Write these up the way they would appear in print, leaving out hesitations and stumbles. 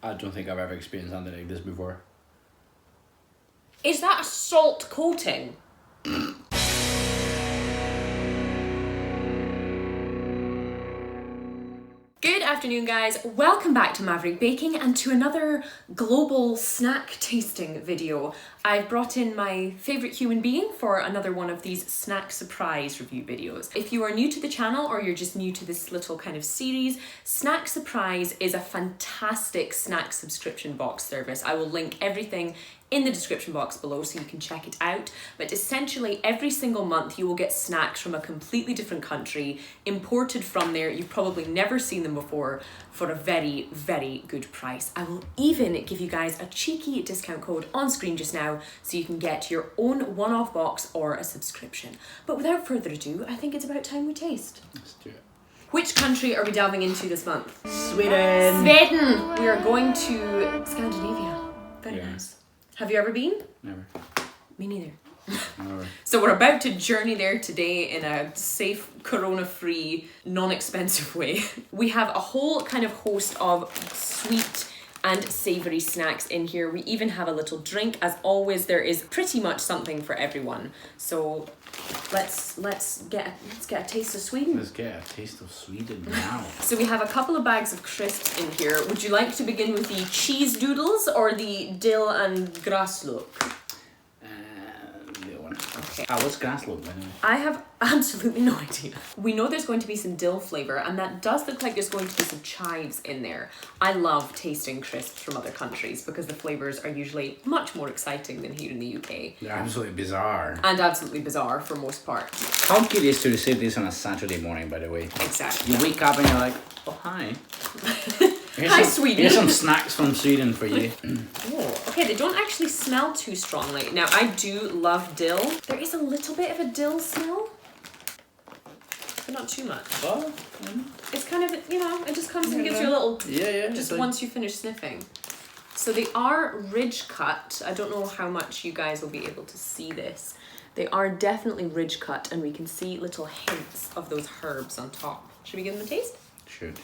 I don't think I've ever experienced something like this before. Is that a salt coating? Good afternoon, guys. Welcome back to Maverick Baking and to another global snack tasting video. I've brought in my favourite human being for another one of these snack surprise review videos. If you are new to the channel or you're just new to this little kind of series, Snack Surprise is a fantastic snack subscription box service. I will link everything in the description box below so you can check it out. But essentially every single month you will get snacks from a completely different country, imported from there. You've probably never seen them before, for a very, very good price. I will even give you guys a cheeky discount code on screen just now so you can get your own one-off box or a subscription. But without further ado, I think it's about time we taste. Let's do it. Which country are we delving into this month? Sweden! Sweden! We are going to Scandinavia. Very Yeah. nice. Have you ever been? Never. Me neither. Never. So we're about to journey there today in a safe, corona-free, non-expensive way. We have a whole kind of host of sweet and savoury snacks in here. We even have a little drink. As always, there is pretty much something for everyone. So let's get a taste of Sweden. Let's get a taste of Sweden now. So we have a couple of bags of crisps in here. Would you like to begin with the cheese doodles or the dill and grasslök? The one. Okay. What's grasslök, by the way? I have absolutely no idea. We know there's going to be some dill flavour, and that does look like there's going to be some chives in there. I love tasting crisps from other countries because the flavours are usually much more exciting than here in the UK. They're absolutely bizarre. And absolutely bizarre for most part. How curious to receive this on a Saturday morning, by the way. Exactly. You wake up and you're like, oh, hi. Hi, Sweden. Here's some snacks from Sweden for you. Oh, okay, they don't actually smell too strongly. Now, I do love dill. There is a little bit of a dill smell, but not too much. Oh, It's kind of, you know, it just comes and gives you a little... yeah. Just once you finish sniffing. So they are ridge cut. I don't know how much you guys will be able to see this. They are definitely ridge cut, and we can see little hints of those herbs on top. Should we give them a taste? Should.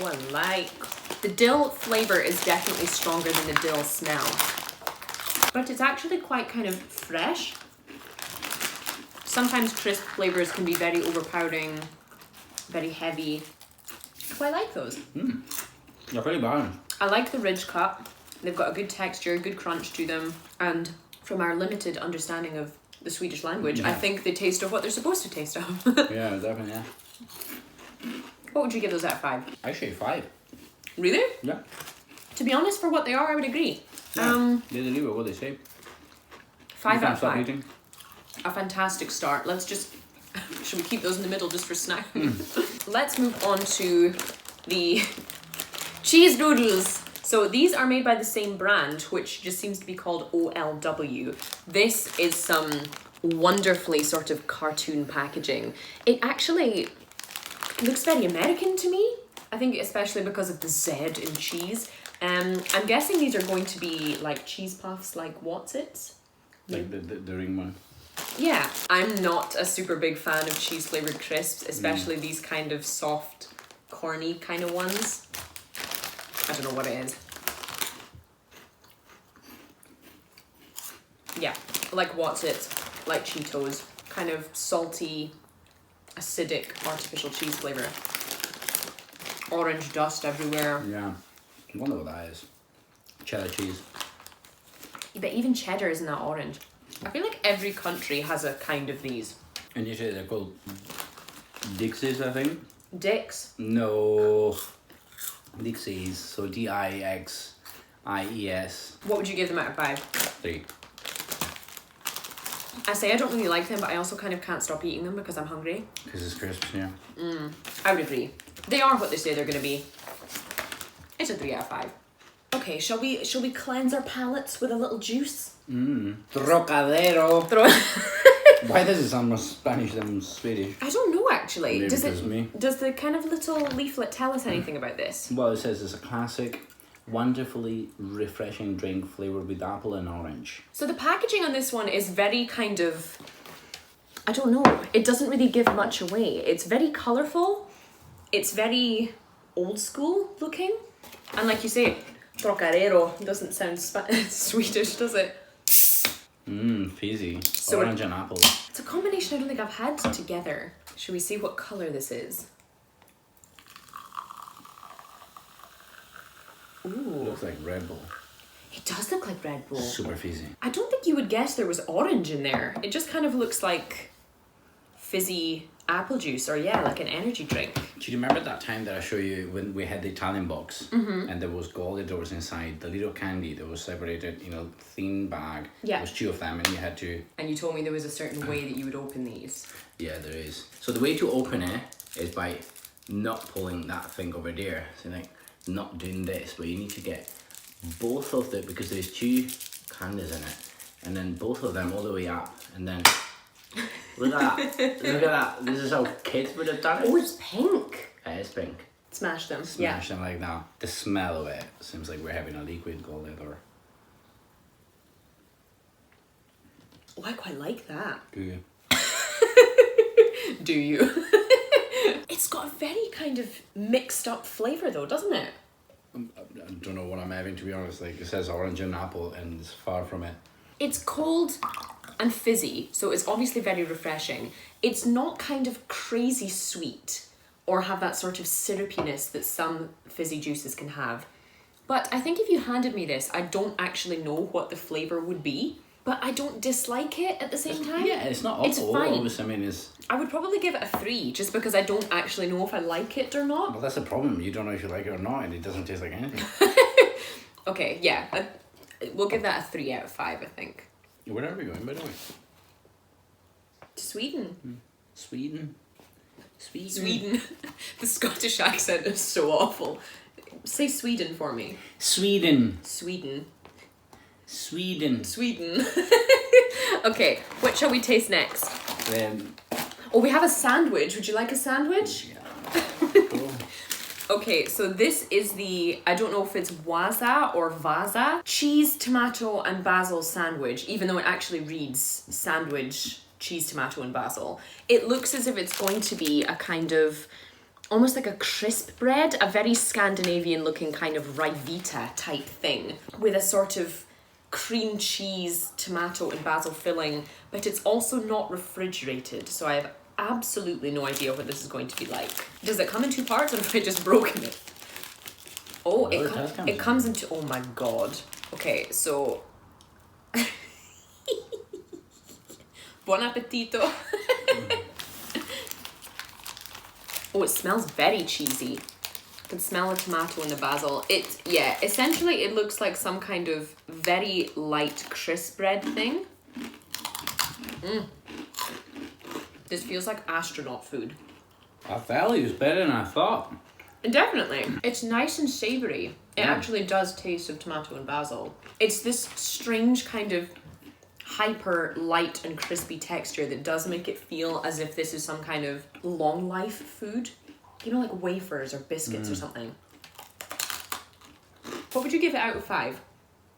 Oh, I like. The dill flavour is definitely stronger than the dill smell. But it's actually quite kind of fresh. Sometimes crisp flavours can be very overpowering, very heavy. Oh, I like those. They're pretty balanced. I like the ridge cut. They've got a good texture, good crunch to them. And from our limited understanding of the Swedish language, I think they taste of what they're supposed to taste of. Yeah, definitely, yeah. What would you give those out of 5? Actually, 5. Really? Yeah. To be honest, for what they are, I would agree. They deliver what they say. 5 out of Stop 5. eating. A fantastic start. Let's just... Should we keep those in the middle just for snack? Let's move on to the cheese noodles. So these are made by the same brand, which just seems to be called OLW. This is some wonderfully sort of cartoon packaging. It actually looks very American to me. I think especially because of the Z in cheese. I'm guessing these are going to be like cheese puffs, like What's-Its? Like the ring one. Yeah, I'm not a super big fan of cheese flavoured crisps, especially these kind of soft, corny kind of ones. I don't know what it is. Yeah, like What's-Its, like Cheetos, kind of salty, acidic, artificial cheese flavour. Orange dust everywhere. Yeah. I wonder what that is. Cheddar cheese. But even cheddar isn't that orange. I feel like every country has a kind of these. And you say they're called Dixies, I think? Dix. No. Dixies. So Dixies. What would you give them out of 5? 3. I say I don't really like them, but I also kind of can't stop eating them because I'm hungry. Because it's crisps, yeah. I would agree. They are what they say they're going to be. It's a 3 out of 5. Okay, shall we cleanse our palates with a little juice? Trocadero. Why does it sound more Spanish than Swedish? I don't know actually. Maybe Does it's me. Does the kind of little leaflet tell us anything about this? Well, it says it's a classic, wonderfully refreshing drink flavoured with apple and orange. So the packaging on this one is very kind of, I don't know, it doesn't really give much away. It's very colourful. It's very old school looking. And like you say, trocarero doesn't sound Swedish, does it? Mmm, fizzy. So Orange and apple. It's a combination I don't think I've had together. Should we see what colour this is? Ooh. Looks like Red Bull. It does look like Red Bull. Super fizzy. I don't think you would guess there was orange in there. It just kind of looks like fizzy apple juice, or yeah, like an energy drink. Do you remember that time that I showed you when we had the Italian box and there was Goldadors inside, the little candy that was separated, you know, thin bag. Yeah. There was 2 of them and you had to... And you told me there was a certain way that you would open these. Yeah, there is. So the way to open it is by not pulling that thing over there. So like, not doing this, but you need to get both of them, because there's 2 candies in it, and then both of them all the way up, and then... Look at that. Look at that. This is how kids would have done it. Oh, it's pink. It is pink. Smash them. Smash them like that. The smell of it seems like we're having a liquid Goldador. Oh, I quite like that. Do you? Do you? It's got a very kind of mixed up flavour though, doesn't it? I don't know what I'm having, to be honest. Like, it says orange and apple and it's far from it. It's cold and fizzy, so it's obviously very refreshing. It's not kind of crazy sweet or have that sort of syrupiness that some fizzy juices can have. But I think if you handed me this, I don't actually know what the flavour would be, but I don't dislike it at the same time. Yeah, it's not awful. It's fine. Obviously, I mean, it's... I would probably give it a 3, just because I don't actually know if I like it or not. Well, that's the problem. You don't know if you like it or not, and it doesn't taste like anything. Okay, yeah. We'll give that a 3 out of 5, I think. Where are we going, by the way? To Sweden. Sweden? Sweden? Sweden. The Scottish accent is so awful. Say Sweden for me. Sweden. Sweden. Sweden. Sweden. Okay, what shall we taste next? Um, Oh, we have a sandwich. Would you like a sandwich? yeah. Cool. Okay, so this is the, I don't know if it's waza or vaza, cheese, tomato and basil sandwich, even though it actually reads sandwich, cheese, tomato and basil. It looks as if it's going to be a kind of, almost like a crisp bread, a very Scandinavian looking kind of rivita type thing, with a sort of cream cheese, tomato and basil filling, but it's also not refrigerated, so I have absolutely no idea what this is going to be like. Does it come in 2 parts, or have I just broken it? Oh, it comes into, oh my god. Okay, so buon appetito. Oh, it smells very cheesy. I can smell the tomato and the basil. Yeah, essentially it looks like some kind of very light crisp bread thing. This feels like astronaut food. That value is better than I thought. Definitely. It's nice and savoury. It actually does taste of tomato and basil. It's this strange kind of hyper light and crispy texture that does make it feel as if this is some kind of long life food. You know, like wafers or biscuits or something. What would you give it out of 5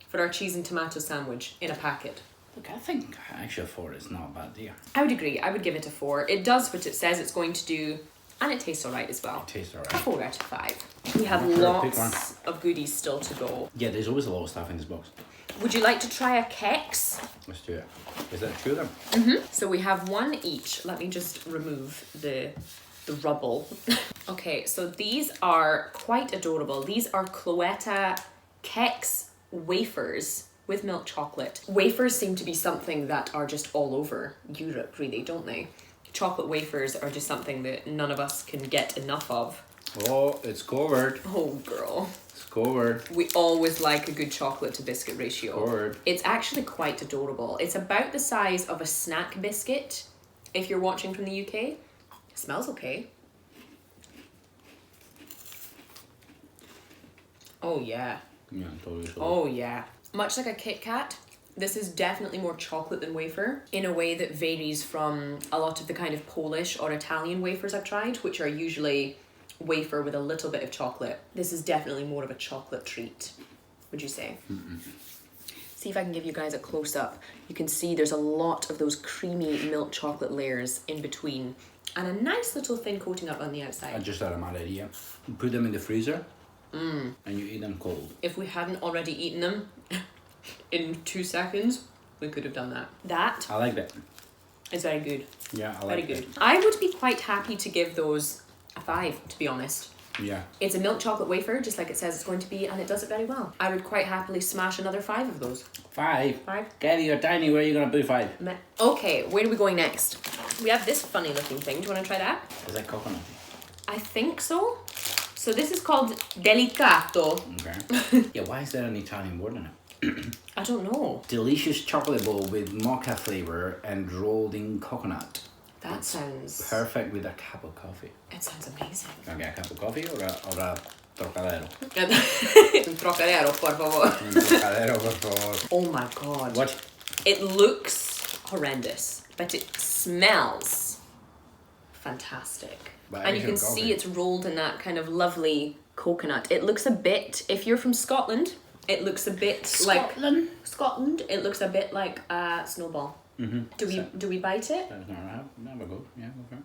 for our cheese and tomato sandwich in a packet? Look, I think actually 4 is not a bad deal. I would agree. I would give it a 4. It does what it says it's going to do, and it tastes alright as well. It tastes A alright. 4 out of 5. We have Pick one. lots of goodies still to go. Yeah, there's always a lot of stuff in this box. Would you like to try a Kex? Let's do it. Is that 2 of them? So we have 1 each. Let me just remove the rubble. Okay, so these are quite adorable. These are Cloeta Kex wafers with milk chocolate. Wafers seem to be something that are just all over Europe, really, don't they? Chocolate wafers are just something that none of us can get enough of. Oh, it's covered. Oh, girl. It's covered. We always like a good chocolate to biscuit ratio. Covered. It's actually quite adorable. It's about the size of a snack biscuit, if you're watching from the UK. It smells okay. Oh, yeah. Yeah, totally. Oh, yeah. Much like a Kit Kat, this is definitely more chocolate than wafer in a way that varies from a lot of the kind of Polish or Italian wafers I've tried, which are usually wafer with a little bit of chocolate. This is definitely more of a chocolate treat, would you say? See if I can give you guys a close-up. You can see there's a lot of those creamy milk chocolate layers in between and a nice little thin coating up on the I outside. just had a mad idea. Put them in the freezer and you eat them cold. If we hadn't already eaten them in 2 seconds, we could have done that. That I like that. is very good. Yeah, I Very like good. it. I would be quite happy to give those a 5, to be honest. Yeah. It's a milk chocolate wafer, just like it says it's going to be, and it does it very well. I would quite happily smash another 5 of those. 5? 5? Kelly, you're tiny. Where are you going to put 5? Okay, where are we going next? We have this funny looking thing. Do you want to try that? Is that coconut? I think so. So this is called Delicato. Okay. Yeah, why is there an Italian word in it? I don't know. Delicious chocolate bowl with mocha flavor and rolled in coconut. That sounds... Perfect with a cup of coffee. It sounds amazing. Can I get a cup of coffee or a trocadero? Un trocadero, por favor. Un trocadero, por favor. Oh my god. What? It looks horrendous, but it smells fantastic. But And you can coffee. see it's rolled in that kind of lovely coconut. It looks a bit, if you're from Scotland, it looks a bit Scotland? like... Scotland? It looks a bit like a snowball. Mm-hmm. Do we bite it? That's not right. Have a go. Yeah, go for it.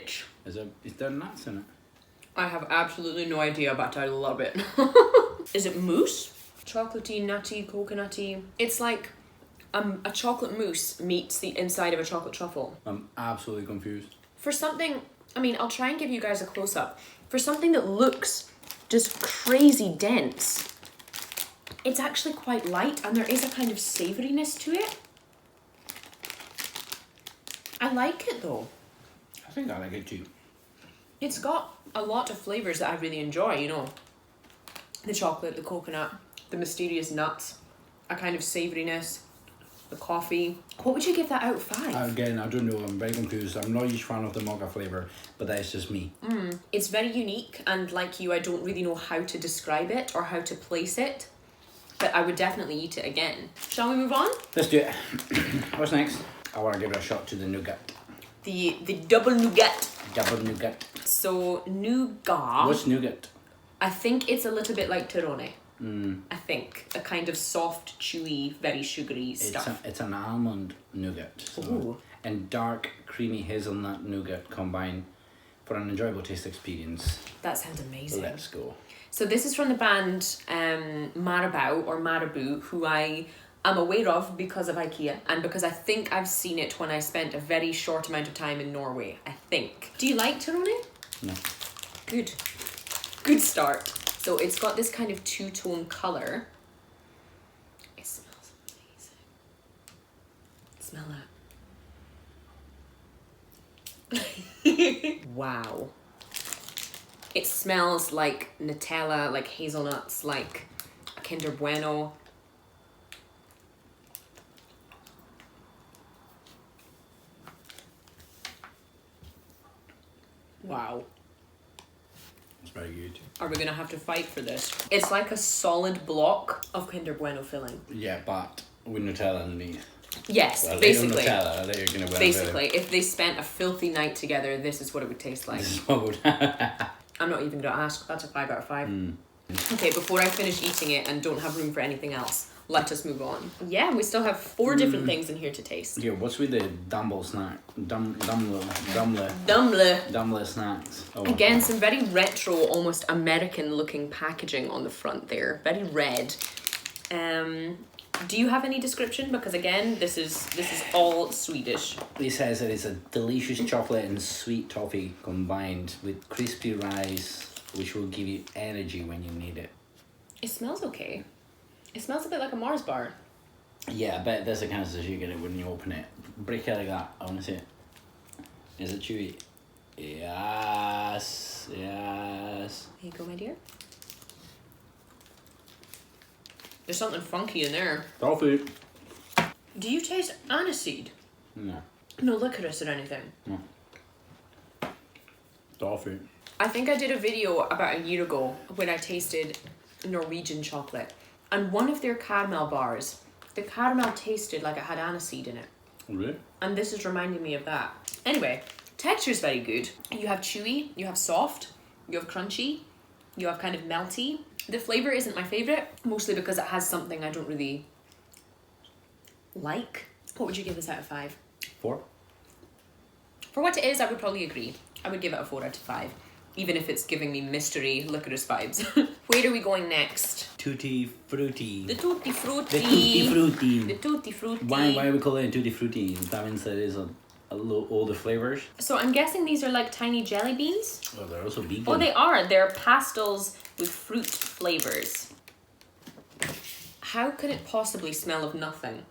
Bitch. Is there nuts in it? I have absolutely no idea, but I love it. Is it mousse? Chocolatey, nutty, coconutty. It's like a chocolate mousse meets the inside of a chocolate truffle. I'm absolutely confused. For something, I mean, I'll try and give you guys a close-up. For something that looks just crazy dense, it's actually quite light and there is a kind of savouriness to it. I like it though. I think I like it too. It's got a lot of flavours that I really enjoy, you know. The chocolate, the coconut, the mysterious nuts, a kind of savouriness, the coffee. What would you give that out of 5? Again, I don't know. I'm very confused. I'm not a huge fan of the mocha flavour, but that is just me. It's very unique and like you, I don't really know how to describe it or how to place it. But I would definitely eat it again. Shall we move on? Let's do it. What's next? I want to give it a shot to the nougat. The double nougat. Double nougat. So nougat. What's nougat? I think it's a little bit like Torone. I think a kind of soft, chewy, very sugary stuff. It's an almond nougat. So, Ooh. and dark, creamy hazelnut nougat combined for an enjoyable taste experience. That sounds amazing. Let's go. So this is from the band Marabou, who I am aware of because of IKEA and because I think I've seen it when I spent a very short amount of time in Norway, I think. Do you like Torone? No. Good. Good start. So it's got this kind of two-tone colour. It smells amazing. Smell that. Wow. It smells like Nutella, like hazelnuts, like a Kinder Bueno. Wow. It's very good. Are we gonna have to fight for this? It's like a solid block of Kinder Bueno filling. Yeah, but with Nutella underneath. Yes, Well, basically. Nutella, they're gonna win. Basically, if they spent a filthy night together, this is what it would taste like. This is what would I'm not even gonna ask. That's a 5 out of 5. Okay, before I finish eating it and don't have room for anything else, let us move on. Yeah, we still have 4 different things in here to taste. Yeah, what's with the Dumble snack? Dumble snacks. Oh. Again, some very retro, almost American looking packaging on the front there. Very red. Do you have any description? Because again, this is all Swedish. It says that it's a delicious chocolate and sweet toffee combined with crispy rice, which will give you energy when you need it. It smells okay. It smells a bit like a Mars bar. Yeah, I bet that's the kind of stuff you get it when you open it. Break it like that. I want to see it. Is it chewy? Yes. Yes. Here you go, my dear. There's something funky in there. Toffee. Do you taste aniseed? No. No licorice or anything? No. Toffee. I think I did a video about a year ago when I tasted Norwegian chocolate. And one of their caramel bars, the caramel tasted like it had aniseed in it. Really? And this is reminding me of that. Anyway, texture's very good. You have chewy, you have soft, you have crunchy, you have kind of melty. The flavour isn't my favourite, mostly because it has something I don't really like. What would you give this out of 5? 4. For what it is, I would probably agree. I would give it a 4 out of 5. Even if it's giving me mystery licorice vibes. Where are we going next? Tutti frutti. The tutti frutti. The tutti frutti. The tutti frutti. Why are we calling it tutti frutti? That means that it's a little older flavors. So I'm guessing these are like tiny jelly beans? Oh, they're also vegan. Oh, they are. They're pastels with fruit flavors. How could it possibly smell of nothing?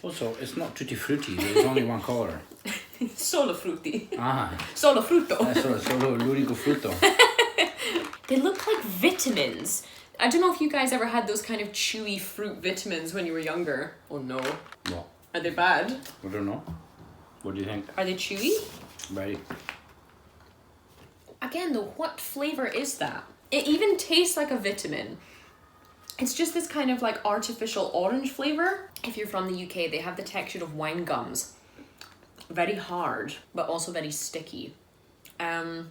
Also, it's not tutti frutti. There's only one color. Solo frutti. Ah. Solo frutto. Solo l'unico frutto. They look like vitamins. I don't know if you guys ever had those kind of chewy fruit vitamins when you were younger. Oh no. What? Are they bad? I don't know. What do you think? Are they chewy? Right. Again though, what flavour is that? It even tastes like a vitamin. It's just this kind of like artificial orange flavour. If you're from the UK, they have the texture of wine gums. Very hard, but also very sticky. I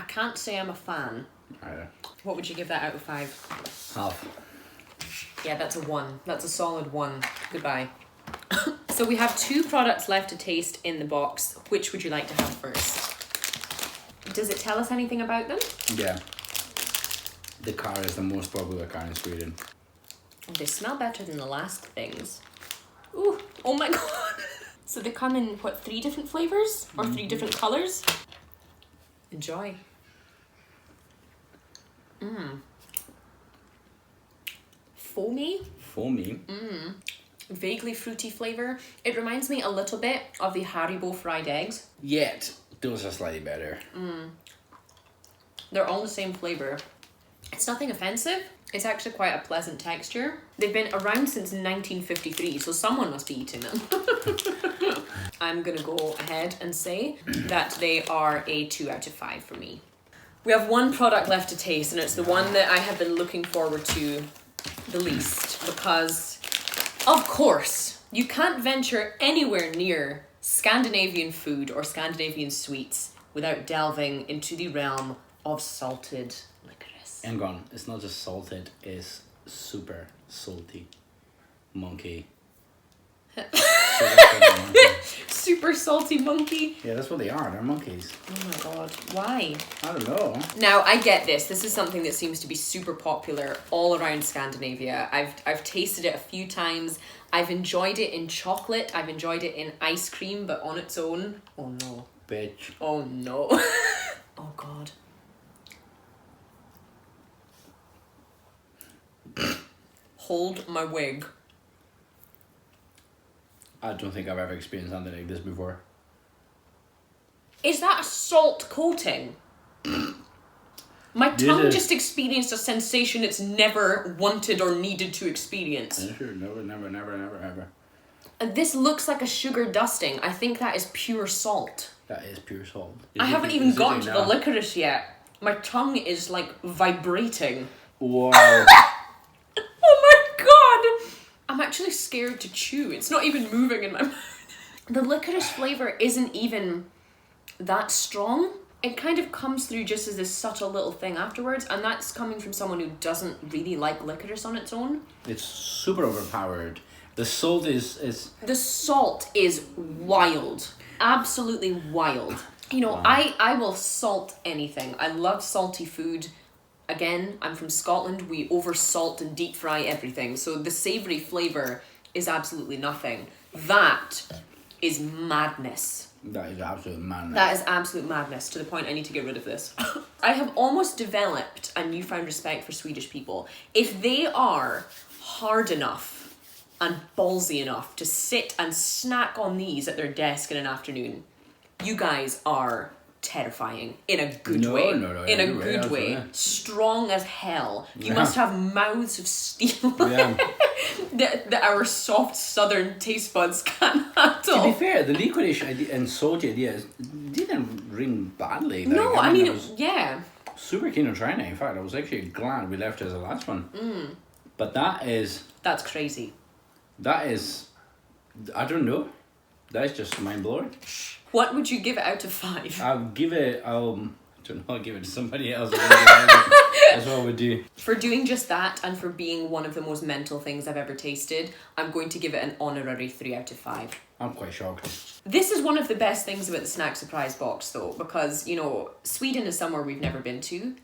can't say I'm a fan. What would you give that out of 5? Half. Yeah, that's a 1. That's a solid 1. Goodbye. So we have 2 products left to taste in the box. Which would you like to have first? Does it tell us anything about them? Yeah. The car is the most popular car in Sweden. They smell better than the last things. Ooh, oh my god. So they come in, what, 3 different flavours? Or 3 different colours? Enjoy. Foamy? Foamy. Vaguely fruity flavour. It reminds me a little bit of the Haribo fried eggs. Yet, those are slightly better. They're all the same flavour. It's nothing offensive. It's actually quite a pleasant texture. They've been around since 1953, so someone must be eating them. I'm gonna go ahead and say that they are a 2 out of 5 for me. We have 1 product left to taste, and it's the one that I have been looking forward to the least, because, of course, you can't venture anywhere near Scandinavian food or Scandinavian sweets without delving into the realm of salted licorice. And gone. It's not just salted, it's super salty. Monkey. Super salty monkey. Yeah, that's what they are. They're monkeys. Oh my god, why? I don't know. Now, I get this. This is something that seems to be super popular all around Scandinavia. I've tasted it a few times. I've enjoyed it in chocolate. I've enjoyed it in ice cream, but on its own, oh no. Bitch. Oh no. Oh god. Hold my wig. I don't think I've ever experienced something like this before. Is that a salt coating? My tongue just experienced a sensation it's never wanted or needed to experience. Yeah, sure, never, ever. This looks like a sugar dusting. I think that is pure salt. That is pure salt. I haven't even gotten to the licorice yet. My tongue is like vibrating. Wow. Oh my god! I'm actually scared to chew. It's not even moving in my mouth. The licorice flavour isn't even that strong. It kind of comes through just as this subtle little thing afterwards, and that's coming from someone who doesn't really like licorice on its own. It's super overpowered. The salt is... The salt is wild. Absolutely wild. You know, Wow. I will salt anything. I love salty food. Again, I'm from Scotland. We over salt and deep fry everything. So the savoury flavour is absolutely nothing. That is madness. That is absolute madness. That is absolute madness, to the point I need to get rid of this. I have almost developed a newfound respect for Swedish people. If they are hard enough and ballsy enough to sit and snack on these at their desk in an afternoon, you guys are terrifying in a good way. No, in a you're good right, way. absolutely. Strong as hell. You Yeah. must have mouths of steel Yeah. that our soft southern taste buds can't To be handle. fair, the licorice idea and salty ideas didn't ring badly. Like, No, I mean, I was yeah. super keen on trying it. In fact, I was actually glad we left it as the last one. But that is, That's crazy. I don't know. That's just mind blowing. What would you give it out of 5? I'll give it, I don't know, I'll give it to somebody else. That's what I would do. For doing just that and for being one of the most mental things I've ever tasted, I'm going to give it an honorary 3 out of 5. I'm quite shocked. This is one of the best things about the snack surprise box though, because, you know, Sweden is somewhere we've never been to.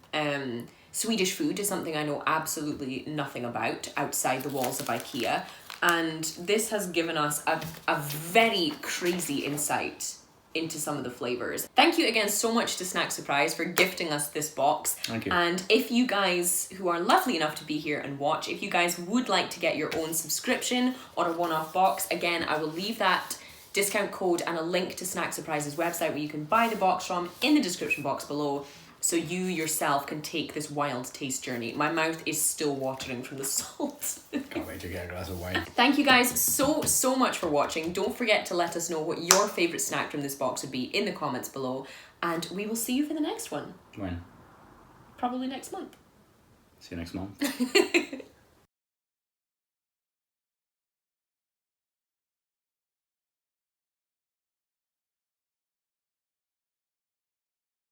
Swedish food is something I know absolutely nothing about outside the walls of IKEA. And this has given us a very crazy insight into some of the flavours. Thank you again so much to Snack Surprise for gifting us this box. Thank you. And if you guys who are lovely enough to be here and watch, if you guys would like to get your own subscription or a one-off box, again, I will leave that discount code and a link to Snack Surprise's website where you can buy the box from in the description box below, so you yourself can take this wild taste journey. My mouth is still watering from the salt. Can't wait to get a glass of wine. Thank you guys so much for watching. Don't forget to let us know what your favourite snack from this box would be in the comments below. And we will see you for the next one. When? Probably next month. See you next month.